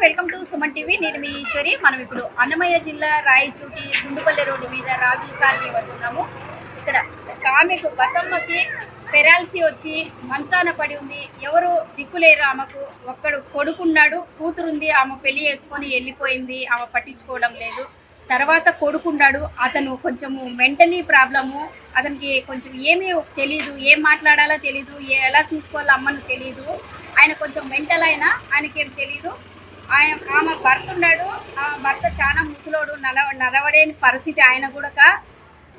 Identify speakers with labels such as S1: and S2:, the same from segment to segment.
S1: Welcome to Suman TV. నేను మీ ఈశ్వరి. మనం ఇప్పుడు అన్నమయ్య జిల్లా రాయచూటి సుండుపల్లి రోడ్డు మీద రాజుల కాలనీ వస్తున్నాము. ఇక్కడ ఒక ఆమెకు బసమ్మకి పెరాల్సి వచ్చి మంచాన పడి ఉంది. ఎవరు దిక్కులేరు. ఆమెకు ఒక్కడు కొడుకున్నాడు, కూతురుంది. ఆమె పెళ్లి చేసుకొని వెళ్ళిపోయింది. ఆమె పట్టించుకోవడం లేదు. తర్వాత కొడుకున్నాడు. అతను కొంచెము మెంటలీ ప్రాబ్లము. అతనికి కొంచెం ఏమీ తెలీదు, ఏం మాట్లాడాలో తెలీదు, ఎలా చూసుకోవాలో అమ్మను తెలీదు. ఆయన కొంచెం మెంటల్ అయినా ఆయనకేం తెలీదు. ఆమె భర్త ఉన్నాడు. ఆ భర్త చాలా ముసలోడు, నడవడేని పరిస్థితి ఆయన కూడా.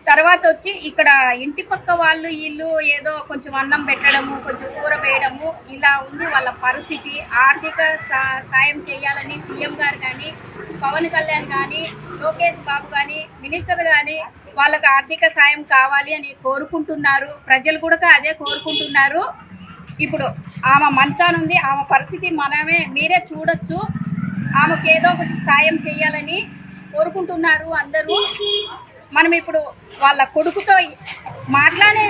S1: తర్వాత వచ్చి ఇక్కడ ఇంటి పక్క వాళ్ళు వీళ్ళు ఏదో కొంచెం అన్నం పెట్టడము, కొంచెం కూర వేయడము, ఇలా ఉంది వాళ్ళ పరిస్థితి. ఆర్థిక సాయం చేయాలని సీఎం గారు కానీ, పవన్ కళ్యాణ్ కానీ, లోకేష్ బాబు కానీ, మినిస్టర్ కానీ వాళ్ళకు ఆర్థిక సాయం కావాలి అని కోరుకుంటున్నారు. ప్రజలు కూడా అదే కోరుకుంటున్నారు. ఇప్పుడు ఆమె మంచానుంది. ఆమె పరిస్థితి మీరే చూడొచ్చు. ఆమెకు ఏదో ఒకటి సాయం చేయాలని కోరుకుంటున్నారు అందరూ. మనం ఇప్పుడు వాళ్ళ కొడుకుతో మాట్లాడే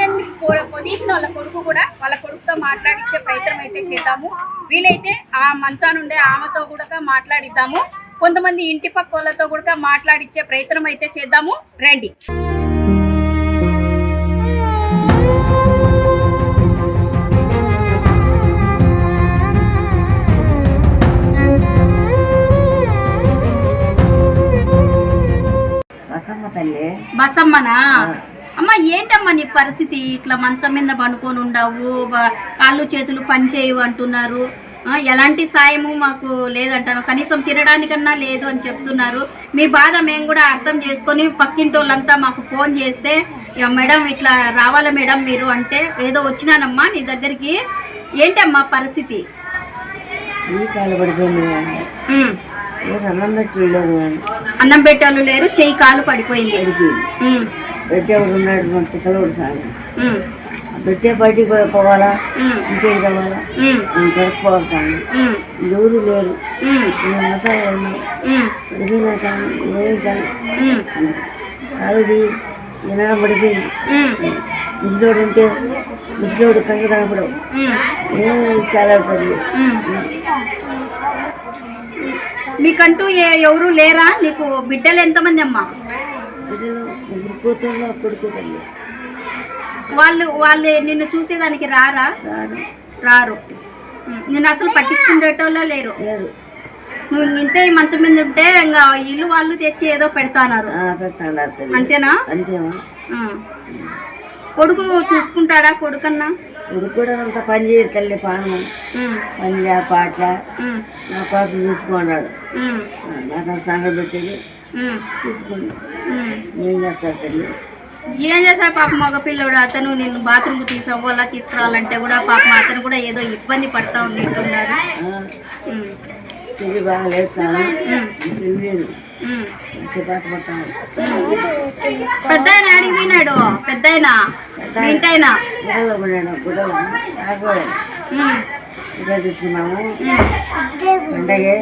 S1: పొజిషన్ వాళ్ళ కొడుకుతో మాట్లాడించే ప్రయత్నం అయితే చేద్దాము. వీలైతే ఆ మంచానుండే ఆమెతో కూడా మాట్లాడిద్దాము. కొంతమంది ఇంటి పక్క వాళ్ళతో కూడా మాట్లాడించే ప్రయత్నం అయితే చేద్దాము. రండి. బసమ్మనా? అమ్మ, ఏంటమ్మా నీ పరిస్థితి? ఇట్లా మంచం మీద పండుకొని ఉండవు, కాళ్ళు చేతులు పనిచేయవు అంటున్నారు. ఎలాంటి సాయము మాకు లేదంటాను, కనీసం తినడానికన్నా లేదు అని చెప్తున్నారు. మీ బాధ మేము కూడా అర్థం చేసుకొని పక్కింటి వాళ్ళంతా మాకు ఫోన్ చేస్తే, మేడం ఇట్లా రావాలా మేడం మీరు అంటే, ఏదో వచ్చినానమ్మా నీ దగ్గరికి. ఏంటమ్మా పరిస్థితి? అన్నం పెట్టాలు లేరు, చెయ్యి కాలు పడిపోయింది.
S2: పెట్టే బయటికి పోవాలా, ఇంటికి రావాలా, జరుపుకోవాలి సార్. ఎవరు లేరు. మసాలా పడిపోయినా సార్, కాలుది వినడం పడిపోయింది. ముసలోడు ఉంటే ముసలోడు కంగ కనపడవు. చాలా పడి.
S1: మీకంటూ ఎవరు లేరా? నీకు బిడ్డలు ఎంతమంది అమ్మా?
S2: బిడ్డలు ముగ్గురు కూతుళ్ళు, కొడుకుతుంది.
S1: వాళ్ళు నిన్ను చూసేదానికి రారు. నేను అసలు పట్టించుకునేటోళ్ళో లేరు. నువ్వు ఇంతే మంచం మీద ఉంటే ఇంకా ఇల్లు వాళ్ళు తెచ్చి ఏదో పెడతాన్నారు. అంతేనా? కొడుకు చూసుకుంటాడా? కొడుకన్నా
S2: కొడుకు కూడా అంత పని చేయదు తల్లి. పానం పని పాటల నా కోసం చూసుకున్నాడు. నాకు సంగతి పెట్టేది చూసుకున్నాడు. ఏం చేస్తాడు తల్లి?
S1: ఏం చేశాడు పాప మగ పిల్లడు. అతను నిన్ను బాత్రూమ్కి తీసుకుపోవాలా, తీసుకురావాలంటే కూడా పాపం అతను కూడా ఏదో ఇబ్బంది పడతా ఉన్నట్టున్నారు.
S2: ఇది బాగాలేదు
S1: పెద్ద ఆయన అడిగి పోయినాడు. పెద్ద అయినా ఇంటైనా
S2: తీసుకున్నాము. పండగే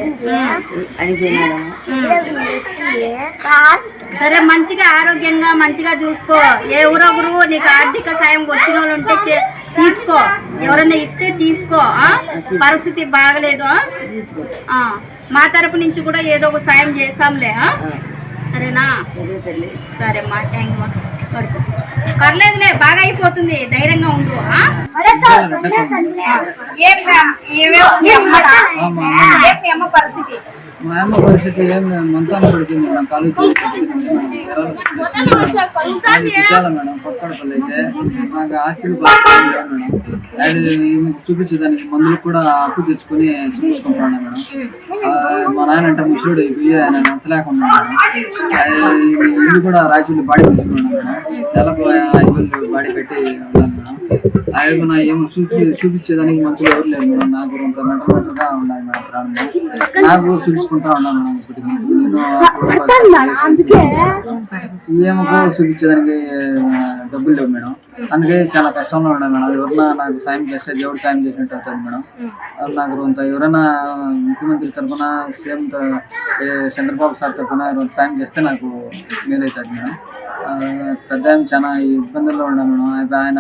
S2: అడిగిపోయినాము.
S1: సరే, మంచిగా ఆరోగ్యంగా మంచిగా చూసుకో. ఎవరొకరు నీకు ఆర్థిక సాయం వచ్చిన వాళ్ళు ఉంటే తీసుకో. ఎవరన్నా ఇస్తే తీసుకో. పరిస్థితి బాగలేదు. మా తరపు నుంచి కూడా ఏదో ఒక సాయం చేస్తాంలే. సరేనా? సరే మా థ్యాంక్ యూ. పర్లేదులే, బాగా అయిపోతుంది. ధైర్యంగా ఉండు. పరిస్థితి
S3: మా అమ్మ పరిస్థితి ఏం మంచాన్ని పడుతుంది. నా కాలు పెట్టాలి మేడం. కొత్తపల్లి అయితే నాకు ఆస్తులు మేడం. అది చూపించేదానికి మందులు కూడా అప్పు తెచ్చుకొని చూపించుకుంటున్నాను మేడం. మా నాయన అంటే ముసలుడు అయిపోయి ఆయన నచ్చలేకుండా మేడం. ఇల్లు కూడా రాజులు బాడీ తీసుకున్నాను మేడం. నెలకు 5,000 బాడీ పెట్టి ఉన్నాను మేడం. ఆయన నా ఏమో చూపించేదానికి మంచిగా ఎవరు లేదు మేడం. నాకు కొంత మెంటల్గా ఉన్నాయి మేడం. ప్రాణం నాకు చూపించుకుంటా ఉన్నాను మేడం. ఏమో చూపించేదానికి డబ్బులు లేవు మేడం. అందుకే చాలా కష్టంలో ఉన్నాను మేడం. ఎవరన్నా నాకు సాయం చేస్తే దేవుడు సాయం చేసినట్టు అవుతుంది మేడం. నాకు కొంత ఎవరైనా ముఖ్యమంత్రి తరఫున సీఎం చంద్రబాబు సార్ తరఫున సాయం చేస్తే నాకు మేలవుతుంది మేడం. పెద్ద చాలా ఇబ్బందుల్లో ఉన్నాను మేడం. ఆయన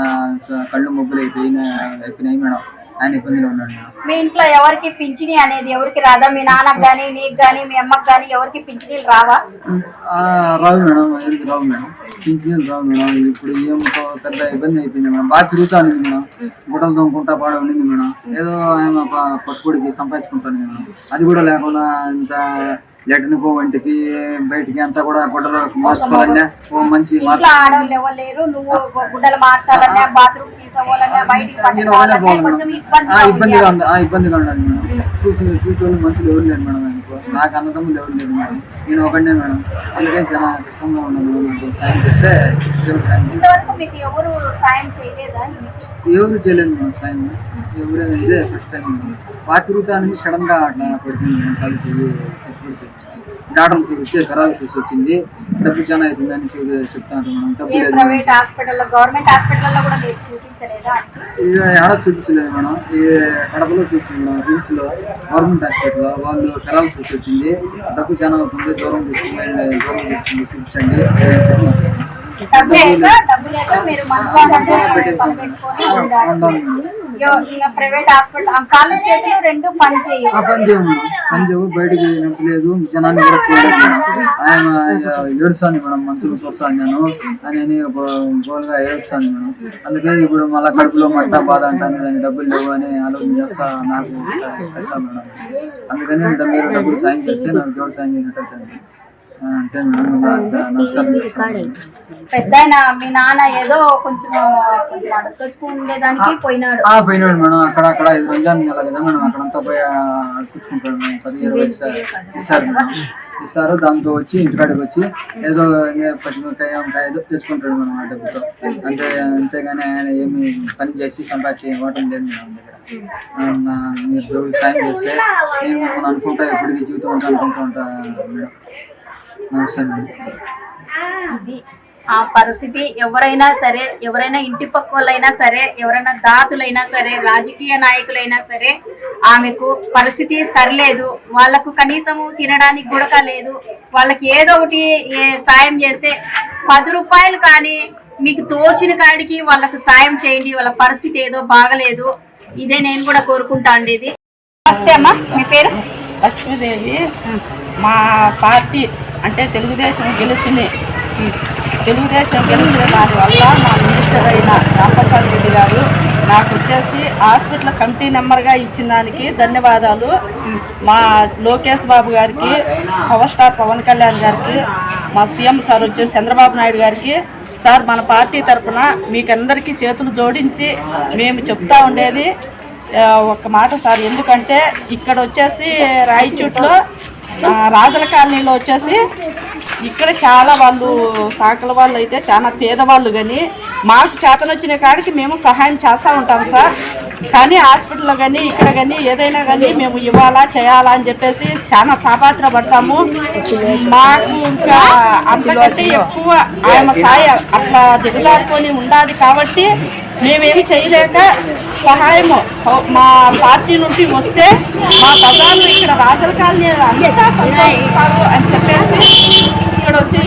S3: కళ్ళు మొబ్బులు అయిపోయినాయి మేడం. ఆయన ఇబ్బందిలో ఉన్నాడు మేడం.
S1: మీ ఇంట్లో ఎవరికి పింఛని అనేది ఎవరికి రాదా? మీ నాన్నకు గానీ, నీకు గానీ, మీ అమ్మకి గానీ ఎవరికి పింఛనీలు రావా?
S3: రావు మేడం, ఎవరికి రావు మేడం, పింఛనీలు రావు మేడం. ఇప్పుడు ఏమో పెద్ద ఇబ్బంది అయిపోయింది మేడం. బాగా తిరుగుతా ఉంది మేడం, గుట్టలు తోముకుంటా పాడ ఉండింది మేడం. ఏదో ఆయన పట్టుకోడికి సంపాదించుకుంటాను మేడం. అది కూడా లేకుండా ఇంత లెటర్ని వంటికి బయటికి అంతా కూడా గుడ్డలు మార్చుకోవాలన్నా మంచి
S1: ఇంట్లో ఆడవాళ్ళు ఎవరు లేరు, నువ్వు గుడ్డలు మార్చాలన్నా, బాత్రూమ్ తీసుకోవాలన్నా, బయటికి
S3: ఇబ్బందిగా ఉండాలి మేడం. చూసి వాళ్ళు మనుషులు ఎవరు లేరు మేడం. నాకు అన్నదమ్ములు ఎవరు లేరు మేడం, నేను ఒకటే మేడం. అందుకే చాలా కష్టంగా ఉన్నాను మేడం. నాకు సాయం చేస్తే
S1: ఇంతవరకు మీకు ఎవరు సాయం చేయలేదా?
S3: ఎవరు చేయలేదు మేడం సాయం. ఎవరు ఇదే ఫస్ట్ టైం బాగా తిరుగుతానికి సడన్ గా అట్లా పడుతుంది మేడం. కలిసి డాక్టర్ చూపిస్తే పెరాలసిస్ వచ్చింది, డబ్బు చాలా అవుతుంది అని చెప్తాను మేడం. డబ్బు లేదు.
S1: ప్రైవేట్ హాస్పిటల్లో, గవర్నమెంట్ హాస్పిటల్లో కూడా మీరు చూపించలేదా?
S3: ఏడా చూపించలేదు మేడం. ఈ కడపలో చూపించింది మేడం, రిమ్స్ లో గవర్నమెంట్ హాస్పిటల్లో. వాళ్ళు పెరాలసిస్ వచ్చింది, డబ్బు చాలా అవుతుంది, దూరం తీసుకుని చూపించండి.
S1: డబ్బు లేక మీరు ప్రైవేట్ హాస్పిటల్ కాళ్ళు చేతులు రెండు పని
S3: చేయవు, బయటికి నచ్చలేదు, జనాన్ని కూడా చూడలేదు. ఆయన ఏడుస్తాను మేడం, మంచులు చూస్తాను నేను అని గోల్గా ఏడుస్తాను మేడం. అందుకే ఇప్పుడు మళ్ళా కడుపులో మట్ట బాధ అంటాను, దానికి డబ్బులు లేవు అని ఆలోచన చేస్తా. నాకు కష్టం మేడం. అందుకని మీరు డబ్బులు సాయం చేస్తే నాకు దేవుడు సాయం చేసినట్టు. అంతే మేడం. నమస్కారం.
S1: పెద్ద మీ నాన్న ఏదో కొంచెం అడుక్కొచ్చుకునేదానికి పోయినాడు
S3: మేడం. అక్కడ 5 రంజాన్ నెల కదా మేడం, అక్కడంతా పోయి అడుక్కొచ్చుకుంటాడు మేడం. 10-20 ఇస్తారు మేడం, ఇస్తారు. దాంతో వచ్చి ఇంటికాడికి వచ్చి ఏదో పచ్చిమిరకాయ వంకాయ ఏదో తెచ్చుకుంటాడు మేడం ఆ డబ్బుతో. అంతేగాని ఆయన ఏమి పని చేసి సంపాదించి ఇవ్వటం లేదు మేడం దగ్గర. మీరు దేవుడు సాయం చేస్తే నేను అనుకుంటా, ఎప్పటికీ జీవితం అంతా అనుకుంటూ ఉంటా మేడం. నమస్తే మేడం.
S1: ఇది ఆ పరిస్థితి. ఎవరైనా సరే, ఎవరైనా ఇంటి పక్క వాళ్ళైనా సరే, ఎవరైనా దాతులైనా సరే, రాజకీయ నాయకులైనా సరే, ఆమెకు పరిస్థితి సరిలేదు. వాళ్ళకు కనీసము తినడానికి గుడక లేదు. వాళ్ళకి ఏదో ఒకటి సాయం చేస్తే 10 రూపాయలు కానీ మీకు తోచిన కాడికి వాళ్ళకు సాయం చేయండి. వాళ్ళ పరిస్థితి ఏదో బాగలేదు. ఇదే నేను కూడా కోరుకుంటా ఉండేది. నమస్తే అమ్మా, మీ పేరు?
S4: లక్ష్మీదేవి. మా పార్టీ అంటే తెలుగుదేశం గెలిచిన దానివల్ల మా మినిస్టర్ అయిన రాంప్రసాద్ రెడ్డి గారు నాకు వచ్చేసి హాస్పిటల్ కమిటీ నెంబర్గా ఇచ్చిన దానికి ధన్యవాదాలు. మా లోకేష్ బాబు గారికి, పవర్ స్టార్ పవన్ కళ్యాణ్ గారికి, మా సీఎం సార్ వచ్చేసి చంద్రబాబు నాయుడు గారికి, సార్ మన పార్టీ తరఫున మీకందరికీ చేతులు జోడించి మేము చెప్తా ఉండేది ఒక మాట సార్. ఎందుకంటే ఇక్కడ వచ్చేసి రాయచూట్లో రాజల కాలనీలో వచ్చేసి ఇక్కడ చాలా వాళ్ళు సాకల వాళ్ళు అయితే చాలా పేదవాళ్ళు, కానీ మాకు చేతనొచ్చిన కాడికి మేము సహాయం చేస్తూ ఉంటాం సార్. కానీ హాస్పిటల్లో కానీ ఇక్కడ కానీ ఏదైనా కానీ మేము ఇవ్వాలా చేయాలా అని చెప్పేసి చాలా తాపాత్ర పడతాము. మాకు ఇంకా అంతకంటే ఎక్కువ ఆయన సాయ అట్లా దిగజారుకొని ఉండాలి కాబట్టి మేమేమి చేయలేక సహాయము మా పార్టీ నుండి వస్తే మా ప్రజలు ఇక్కడ రాజల కాలనీ అంతా సంతోషిస్తారు అని చెప్పేసి ఇక్కడ వచ్చి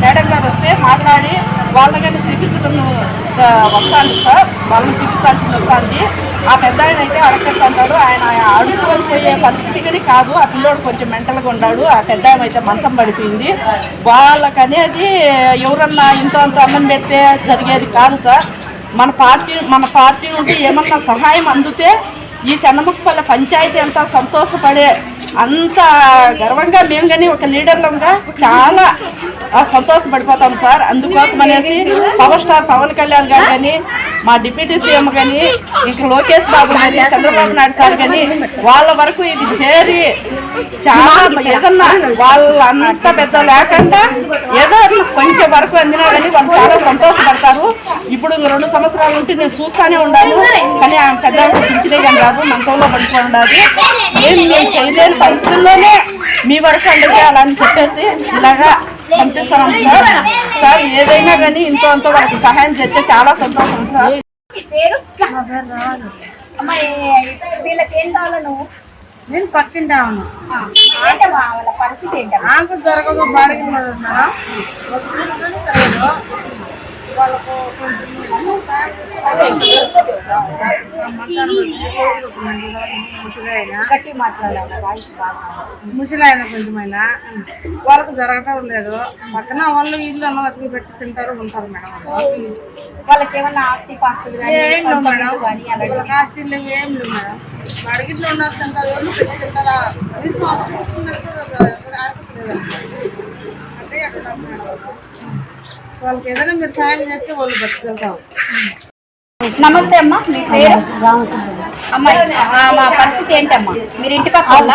S4: మేడం గారు వస్తే మాట్లాడి వాళ్ళకైనా చూపించడం వస్తాను సార్, వాళ్ళని చూపించాల్సింది వస్తుంది. ఆ పెద్ద ఆయన అయితే అడగంటాడు, ఆయన అడుగుకొని పోయే పరిస్థితి కానీ కాదు. ఆ పిల్లోడు కొంచెం మెంటల్గా ఉన్నాడు. ఆ పెద్ద ఆయన అయితే మంచం పడిపోయింది. వాళ్ళకనేది ఎవరన్నా ఇంత అంత అన్నం పెడితే జరిగేది కాదు సార్. మన పార్టీ నుండి ఏమన్నా సహాయం అందితే ఈ చెన్నముక్కపల్లి పంచాయతీ అంతా సంతోషపడే అంత గర్వంగా మేము కానీ ఒక లీడర్లంగా చాలా సంతోషపడిపోతాం సార్. అందుకోసం అనేసి పవర్ స్టార్ పవన్ కళ్యాణ్ గారు కానీ, మా డిప్యూటీ సీఎం కానీ, ఇంకా లోకేష్ బాబు కానీ, చంద్రబాబు నాయుడు సార్ కానీ వాళ్ళ వరకు ఇది చేరి చాలా ఏదన్నా వాళ్ళంత పెద్ద లేకుండా ఏదో కొంచెం వరకు అందినా కానీ వాళ్ళు చాలా సంతోషపడతారు. ఇప్పుడు 2 సంవత్సరాల నుండి నేను చూస్తూనే ఉన్నాను, కానీ ఆ పెద్ద పింఛనే కానీ రాదు, మంచంలో పడుతూ ఉండాలి. ఏం మేము చేయలేని పరిస్థితుల్లోనే మీ వరకు అందజేయాలని చెప్పేసి ఇలాగా పంపిస్తున్నాం సార్. సార్ ఏదైనా కానీ ఇంతో అంతో వాళ్ళకి సహాయం చేస్తే చాలా సంతోషం సార్.
S1: వీళ్ళకి ఏం కావాలో నువ్వు?
S4: నేను పక్కింటాను.
S1: ఏంటమ్మా వాళ్ళ పరిస్థితి ఏంటమ్మా?
S4: నాకు జరగదు, బాడీ
S5: వాళ్ళకు
S1: గట్టి మాట్లాడాలి వాయిస్ బాగా.
S5: ముసలాయన కొంచెమైనా వాళ్ళకు జరగటం లేదు. పక్కన వాళ్ళు ఇల్లు అన్న వసతి పెట్టి తింటారు ఉంటారు మేడం.
S1: వాళ్ళకి ఏమన్నా ఆస్తి పాస్తులు కానీ
S5: ఏం లేవు మేడం.
S1: కానీ అలాంటి
S5: వాళ్ళకి ఆస్తిలు ఏం లేవు మేడం. అడిగిట్లో ఉన్నారు తింటారు, ఎవరు పెట్టి తింటారా అంటే అక్కడ వాళ్ళకి ఏదైనా మీరు సాయం చేస్తే వాళ్ళు బతుకెళ్తాం.
S1: నమస్తే అమ్మా, మీ పేరు? అమ్మాయి మా పరిస్థితి ఏంటమ్మా? మీరు ఇంటి పక్క వాళ్ళ?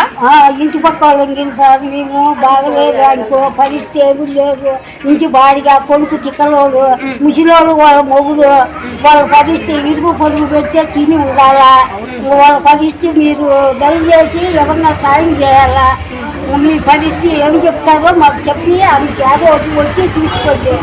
S2: ఇంటి పక్క వాళ్ళం సార్. మేము బాగలేదు అనుకో, పరిస్థితి ఏమి లేదు. ఇంటి బాడిగా కొడుకు చిక్కలోడు ముసిలోడు వాళ్ళ మొగుడు వాళ్ళ పరిస్థితి ఇరుగు పొరుగు పెడితే తిని ఉండాలా. వాళ్ళ పరిస్థితి మీరు దయచేసి ఎవరన్నా సాయం చేయాలా. మీ పరిస్థితి ఏమి చెప్తారో మాకు చెప్పి అది ఏదో ఒకటి వచ్చి తీసుకోండి.